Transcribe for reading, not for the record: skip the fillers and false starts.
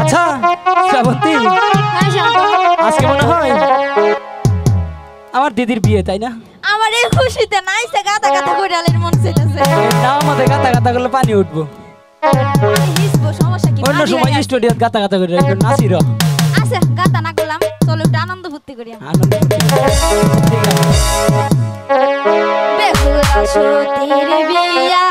আচ্ছা শ্রাবন্তী, আজকে মনে হয় আমার দিদির বিয়ে, তাই না? আমার এই খুশিতে নাইছে গাতা গাতা করে আলের মন চাইতেছে। না আমাদের গাতা গাতা করলে পানি উঠবো। হিসবো সমস্যা কি? অন্য সময় স্টুডিওতে গাতা গাতা করে নাচি র। আচ্ছা গাতা না করলাম, চলো একটু আনন্দ ফুর্তি করি। আনন্দ ঠিক আছে। বেহুলা সতীর বিয়া